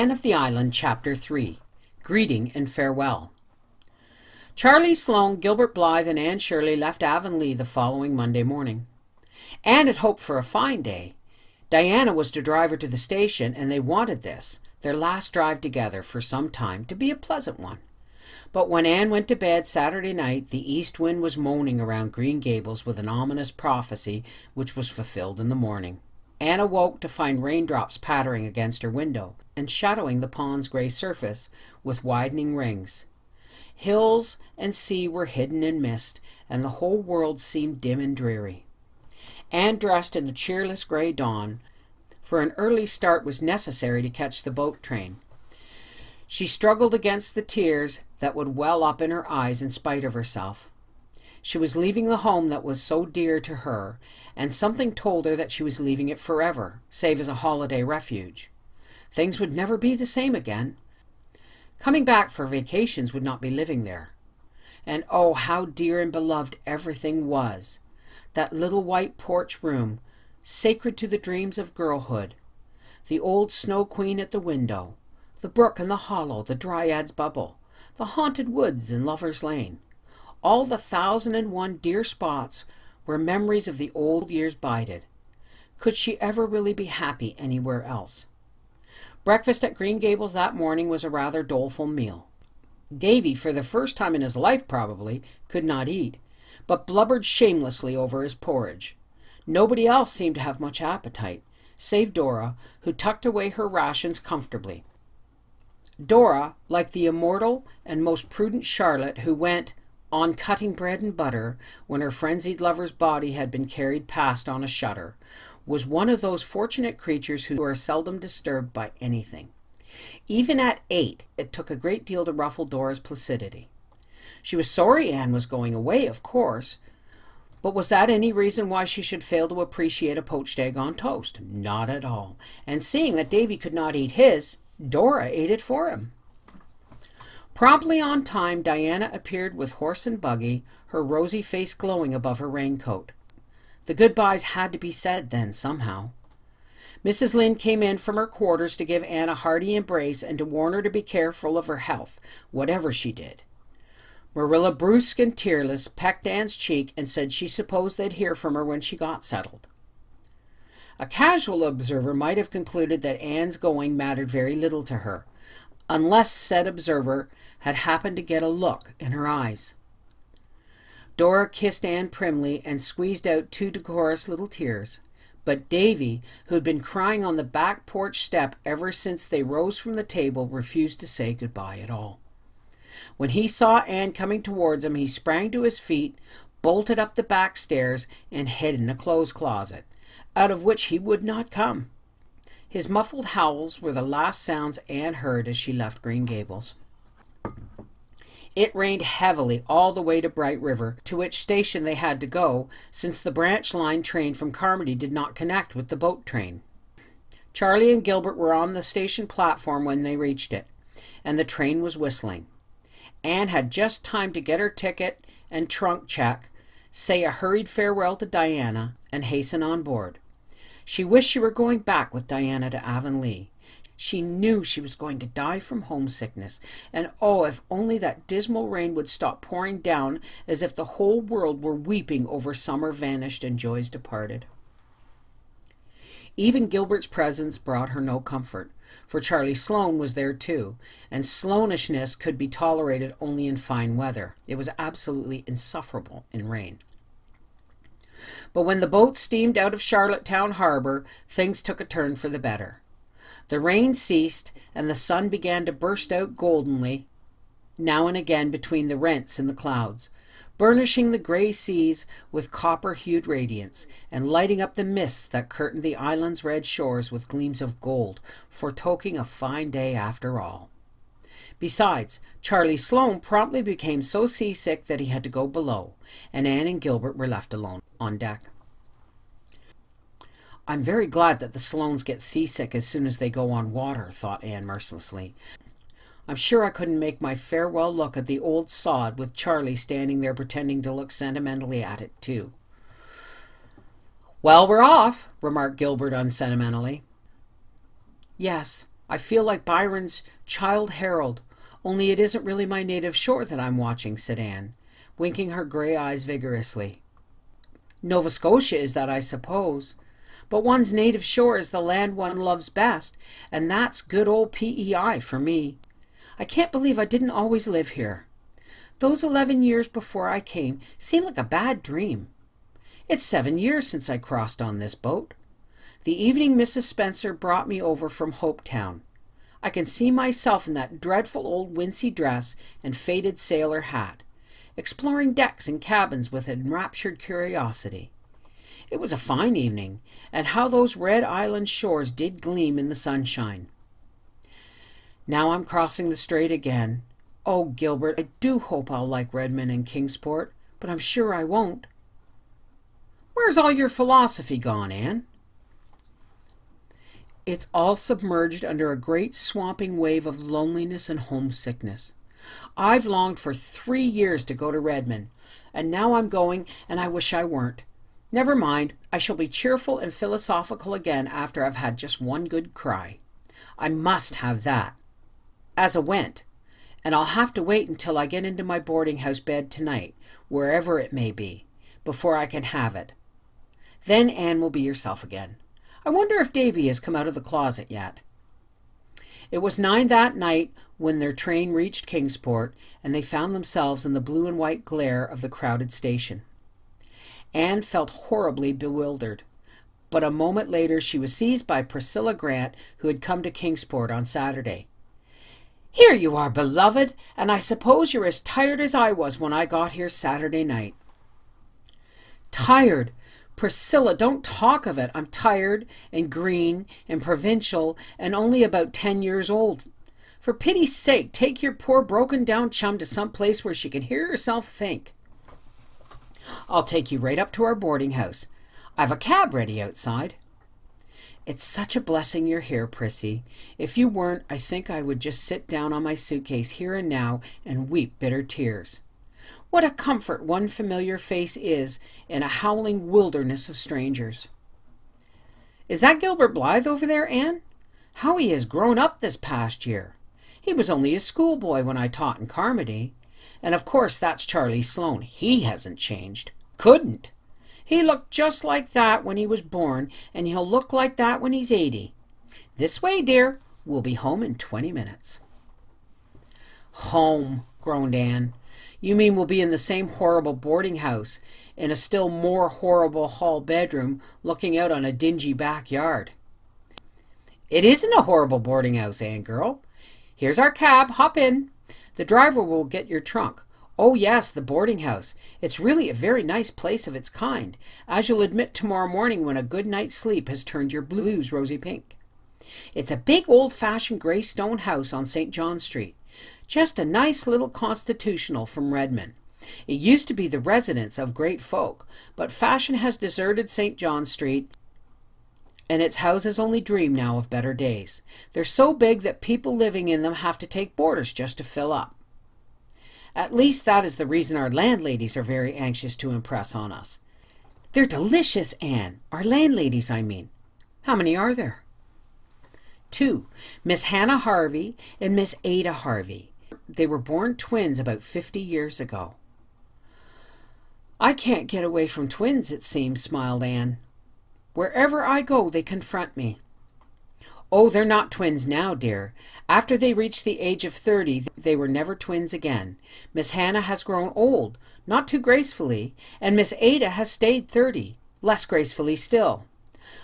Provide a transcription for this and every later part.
Anne of the Island, Chapter 3, Greeting and Farewell. Charlie Sloane, Gilbert Blythe, and Anne Shirley left Avonlea the following Monday morning. Anne had hoped for a fine day. Diana was to drive her to the station, and they wanted this, their last drive together for some time, to be a pleasant one. But when Anne went to bed Saturday night, the east wind was moaning around Green Gables with an ominous prophecy which was fulfilled in the morning. Anne awoke to find raindrops pattering against her window and shadowing the pond's grey surface with widening rings. Hills and sea were hidden in mist, and the whole world seemed dim and dreary. Anne dressed in the cheerless grey dawn, for an early start was necessary to catch the boat train. She struggled against the tears that would well up in her eyes in spite of herself. She was leaving the home that was so dear to her, and something told her that she was leaving it forever, save as a holiday refuge. Things would never be the same again. Coming back for vacations would not be living there. And oh, how dear and beloved everything was. That little white porch room, sacred to the dreams of girlhood. The old snow queen at the window. The brook in the hollow, the dryad's bubble. The haunted woods in Lover's Lane. All the 1,001 dear spots where memories of the old years bided. Could she ever really be happy anywhere else? Breakfast at Green Gables that morning was a rather doleful meal. Davy, for the first time in his life probably, could not eat, but blubbered shamelessly over his porridge. Nobody else seemed to have much appetite, save Dora, who tucked away her rations comfortably. Dora, like the immortal and most prudent Charlotte, who went on cutting bread and butter when her frenzied lover's body had been carried past on a shutter, was one of those fortunate creatures who are seldom disturbed by anything. Even at 8, it took a great deal to ruffle Dora's placidity. She was sorry Anne was going away, of course, but was that any reason why she should fail to appreciate a poached egg on toast? Not at all. And seeing that Davy could not eat his, Dora ate it for him. Promptly on time, Diana appeared with horse and buggy, her rosy face glowing above her raincoat. The goodbyes had to be said then, somehow. Mrs. Lynde came in from her quarters to give Anne a hearty embrace and to warn her to be careful of her health, whatever she did. Marilla, brusque and tearless, pecked Anne's cheek and said she supposed they'd hear from her when she got settled. A casual observer might have concluded that Anne's going mattered very little to her, unless said observer had happened to get a look in her eyes. Dora kissed Anne primly and squeezed out 2 decorous little tears, but Davy, who had been crying on the back porch step ever since they rose from the table, refused to say goodbye at all. When he saw Anne coming towards him, he sprang to his feet, bolted up the back stairs, and hid in a clothes closet, out of which he would not come. His muffled howls were the last sounds Anne heard as she left Green Gables. It rained heavily all the way to Bright River, to which station they had to go, since the branch line train from Carmody did not connect with the boat train. Charlie and Gilbert were on the station platform when they reached it, and the train was whistling. Anne had just time to get her ticket and trunk check, say a hurried farewell to Diana, and hasten on board. She wished she were going back with Diana to Avonlea. She knew she was going to die from homesickness, and oh, if only that dismal rain would stop pouring down as if the whole world were weeping over summer vanished and joys departed. Even Gilbert's presence brought her no comfort, for Charlie Sloane was there too, and Sloanishness could be tolerated only in fine weather. It was absolutely insufferable in rain. But when the boat steamed out of Charlottetown harbor, things took a turn for the better. The rain ceased, and the sun began to burst out goldenly, now and again between the rents in the clouds, burnishing the grey seas with copper-hued radiance, and lighting up the mists that curtained the island's red shores with gleams of gold, foretoking a fine day after all. Besides, Charlie Sloane promptly became so seasick that he had to go below, and Anne and Gilbert were left alone on deck. "I'm very glad that the Sloanes get seasick as soon as they go on water," thought Anne mercilessly. "I'm sure I couldn't make my farewell look at the old sod with Charlie standing there pretending to look sentimentally at it, too." "Well, we're off," remarked Gilbert unsentimentally. "Yes, I feel like Byron's Childe Harold, only it isn't really my native shore that I'm watching, said Anne, winking her grey eyes vigorously. Nova Scotia is that, I suppose. But one's native shore is the land one loves best, and that's good old PEI for me. I can't believe I didn't always live here. Those 11 years before I came seemed like a bad dream. It's 7 years since I crossed on this boat. The evening Mrs. Spencer brought me over from Hopetown. I can see myself in that dreadful old wincey dress and faded sailor hat, exploring decks and cabins with enraptured curiosity. It was a fine evening, and how those red island shores did gleam in the sunshine. Now I'm crossing the strait again. Oh, Gilbert, I do hope I'll like Redmond and Kingsport, but I'm sure I won't. Where's all your philosophy gone, Anne? It's all submerged under a great swamping wave of loneliness and homesickness. I've longed for 3 years to go to Redmond, and now I'm going, and I wish I weren't. Never mind, I shall be cheerful and philosophical again after I've had just one good cry. I must have that. As a went, and I'll have to wait until I get into my boarding-house bed tonight, wherever it may be, before I can have it. Then Anne will be yourself again. I wonder if Davy has come out of the closet yet. It was 9 that night when their train reached Kingsport, and they found themselves in the blue and white glare of the crowded station. Anne felt horribly bewildered, but a moment later she was seized by Priscilla Grant, who had come to Kingsport on Saturday. "Here you are, beloved, and I suppose you're as tired as I was when I got here Saturday night." Tired? Priscilla, don't talk of it. I'm tired and green and provincial and only about 10 years old. For pity's sake, take your poor broken-down chum to some place where she can hear herself think. I'll take you right up to our boarding-house. I've a cab ready outside. It's such a blessing you're here, Prissy. If you weren't, I think I would just sit down on my suitcase here and now and weep bitter tears. What a comfort one familiar face is in a howling wilderness of strangers. Is that Gilbert Blythe over there, Anne? How he has grown up this past year. He was only a schoolboy when I taught in Carmody. And of course that's Charlie Sloane. He hasn't changed. Couldn't. He looked just like that when he was born, and he'll look like that when he's 80. This way, dear. We'll be home in 20 minutes. Home, groaned Anne. You mean we'll be in the same horrible boarding house, in a still more horrible hall bedroom, looking out on a dingy backyard. It isn't a horrible boarding house, Anne girl. Here's our cab. Hop in. The driver will get your trunk. Oh yes, the boarding house. It's really a very nice place of its kind, as you'll admit tomorrow morning when a good night's sleep has turned your blues rosy pink. It's a big old-fashioned grey stone house on St. John Street. Just a nice little constitutional from Redmond. It used to be the residence of great folk, but fashion has deserted St. John Street, and its houses only dream now of better days. They're so big that people living in them have to take boarders just to fill up. At least that is the reason our landladies are very anxious to impress on us. They're delicious, Anne. Our landladies, I mean. How many are there? 2. Miss Hannah Harvey and Miss Ada Harvey. They were born twins about 50 years ago. I can't get away from twins, it seems, smiled Anne. Wherever I go, they confront me. Oh, they're not twins now, dear. After they reached the age of 30, they were never twins again. Miss Hannah has grown old, not too gracefully, and Miss Ada has stayed 30, less gracefully still.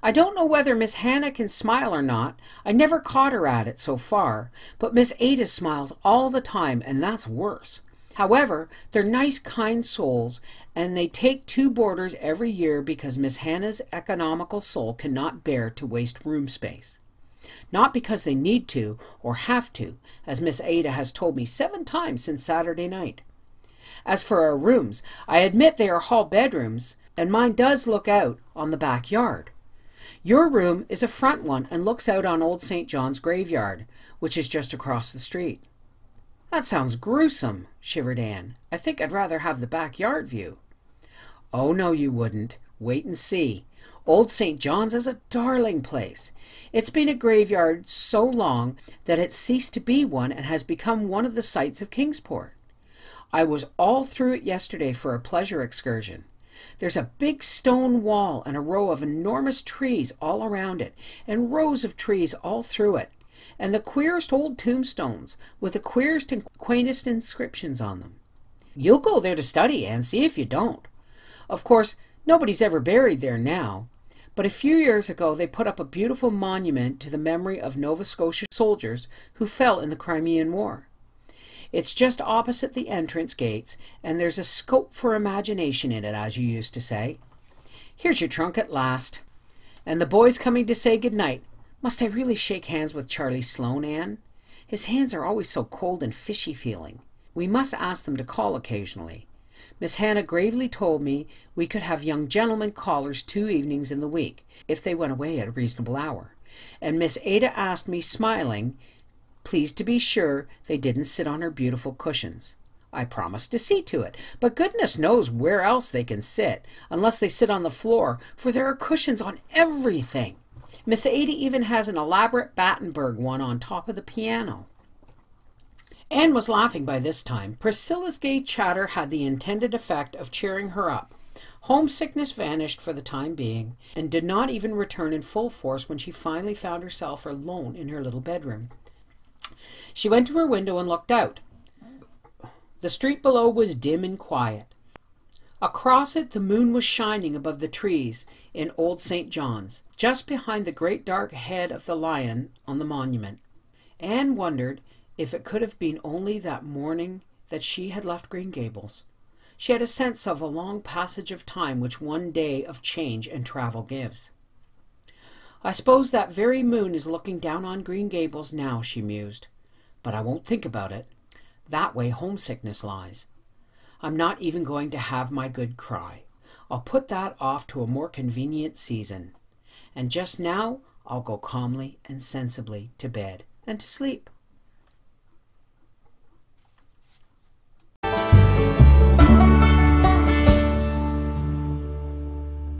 I don't know whether Miss Hannah can smile or not. I never caught her at it so far, but Miss Ada smiles all the time, and that's worse. However, they're nice, kind souls, and they take 2 boarders every year because Miss Hannah's economical soul cannot bear to waste room space. Not because they need to or have to, as Miss Ada has told me 7 times since Saturday night. As for our rooms, I admit they are hall bedrooms, and mine does look out on the backyard. Your room is a front one and looks out on Old St. John's graveyard, which is just across the street. That sounds gruesome, shivered Anne. I think I'd rather have the backyard view. Oh, no, you wouldn't. Wait and see. Old St. John's is a darling place. It's been a graveyard so long that it's ceased to be one and has become one of the sights of Kingsport. I was all through it yesterday for a pleasure excursion. There's a big stone wall and a row of enormous trees all around it, and rows of trees all through it, and the queerest old tombstones with the queerest and quaintest inscriptions on them. You'll go there to study, and see if you don't. Of course, nobody's ever buried there now, but a few years ago they put up a beautiful monument to the memory of Nova Scotia soldiers who fell in the Crimean War. It's just opposite the entrance gates, and there's a scope for imagination in it, as you used to say. Here's your trunk at last. And the boy's coming to say good night. Must I really shake hands with Charlie Sloane, Anne? His hands are always so cold and fishy feeling. We must ask them to call occasionally. Miss Hannah gravely told me we could have young gentlemen callers 2 evenings in the week, if they went away at a reasonable hour. And Miss Ada asked me, smiling, please to be sure they didn't sit on her beautiful cushions. I promised to see to it, but goodness knows where else they can sit, unless they sit on the floor, for there are cushions on everything. Miss Ada even has an elaborate Battenberg one on top of the piano. Anne was laughing by this time. Priscilla's gay chatter had the intended effect of cheering her up. Homesickness vanished for the time being, and did not even return in full force when she finally found herself alone in her little bedroom. She went to her window and looked out. The street below was dim and quiet. Across it the moon was shining above the trees in Old St. John's, just behind the great dark head of the lion on the monument. Anne wondered if it could have been only that morning that she had left Green Gables. She had a sense of a long passage of time which one day of change and travel gives. I suppose that very moon is looking down on Green Gables now, she mused. But I won't think about it. That way homesickness lies. I'm not even going to have my good cry. I'll put that off to a more convenient season. And just now I'll go calmly and sensibly to bed and to sleep.